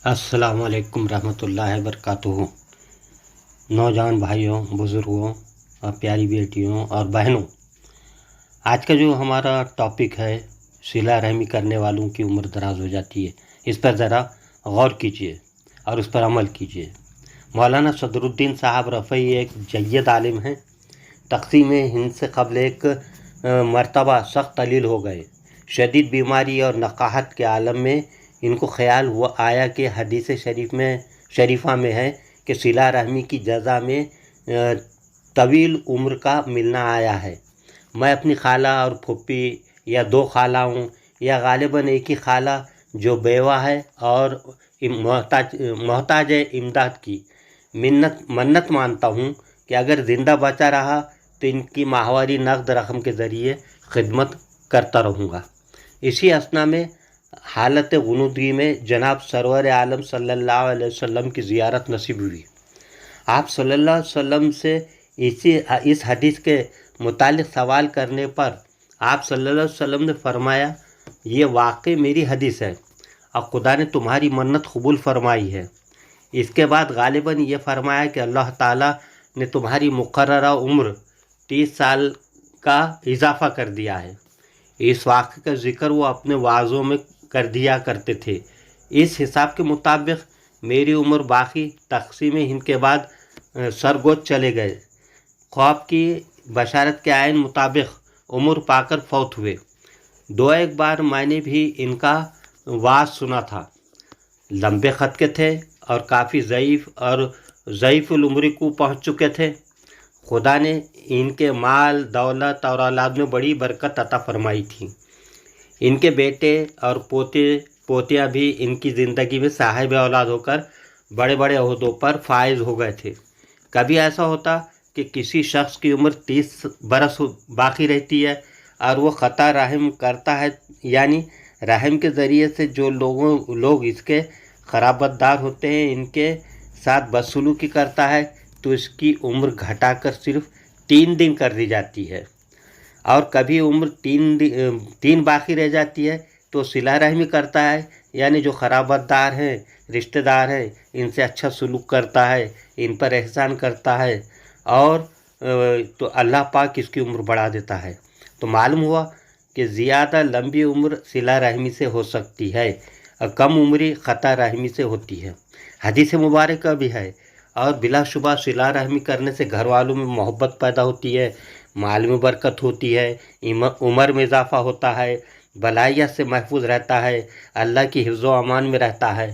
अस्सलाम वालेकुम रहमतुल्लाहि वबरकातुहू। नौजवान भाइयों, बुज़ुर्गों और प्यारी बेटियों और बहनों, आज का जो हमारा टॉपिक है, सिला रहमी करने वालों की उम्र दराज हो जाती है। इस पर ज़रा गौर कीजिए और उस पर अमल कीजिए। मौलाना सदरुद्दीन साहब रफ़ई एक जय्यद आलिम हैं। तक़सीम हिंद से क़ब्ल एक मरतबा सख्त अलील हो गए। शदीद बीमारी और नक़ाहत के आलम में इनको ख़याल हुआ आया कि हदीस शरीफ़ा में है कि सिला रहमी की जज़ा में तवील उम्र का मिलना आया है। मैं अपनी खाला और फुप्पी या दो खालाओं या गालिबन एक ही खाला जो बेवा है और मोहताज इमदाद की मन्नत मानता हूँ कि अगर ज़िंदा बचा रहा तो इनकी माहवारी नक़द रकम के ज़रिए खिदमत करता रहूँगा। इसी असना में हालत गुनूदगी में जनाब सरवर आलम सल्लल्लाहु अलैहि वसल्लम की ज़ियारत नसीब हुई। आप सल्लल्लाहु अलैहि वसल्लम से इस हदीस के मुतालिक सवाल करने पर आप सल्लल्लाहु अलैहि वसल्लम ने फरमाया, ये वाकई मेरी हदीस है और खुदा ने तुम्हारी मन्नत कबूल फरमाई है। इसके बाद गालिबन ये फरमाया कि अल्लाह ताला ने तुम्हारी मुकर्ररा उम्र 30 साल का इजाफ़ा कर दिया है। इस वाक़े का ज़िक्र वो अपने वाज़ों में कर दिया करते थे। इस हिसाब के मुताबिक मेरी उम्र बाकी तक़सीम हिंद के बाद सरगोद चले गए। ख्वाब की बशारत के आयन मुताबिक उम्र पाकर फौत हुए। दो एक बार मैंने भी इनका वाज सुना था। लंबे ख़त के थे और काफ़ी ज़ईफ़ुल उम्र को पहुँच चुके थे। खुदा ने इनके माल, दौलत और औलाद में बड़ी बरकत अता फरमाई थी। इनके बेटे और पोतियाँ भी इनकी ज़िंदगी में साहिब औलाद होकर बड़े बड़े ओहदों पर फाइज हो गए थे। कभी ऐसा होता कि किसी शख्स की उम्र 30 बरस बाकी रहती है और वो ख़ता रहम करता है, यानी रहम के ज़रिए से जो लोग इसके ख़राबतदार होते हैं, इनके साथ बदसलूकी करता है, तो इसकी उम्र घटाकर सिर्फ 3 दिन कर दी जाती है। और कभी उम्र 3 बाकी रह जाती है तो सिला रहमी करता है, यानी जो ख़राबतदार हैं, रिश्तेदार हैं, इनसे अच्छा सलूक करता है, इन पर एहसान करता है और तो अल्लाह पाक इसकी उम्र बढ़ा देता है। तो मालूम हुआ कि ज़्यादा लंबी उम्र सिला रहमी से हो सकती है और कम उम्री ख़ता रहमी से होती है। हदीस मुबारक भी है और बिलाशुबा सिला रहमी करने से घर वालों में मोहब्बत पैदा होती है, माल में बरकत होती है, उम्र में इजाफ़ा होता है, बलाइया से महफूज रहता है, अल्लाह की हिफ्ज़ व अमान में रहता है।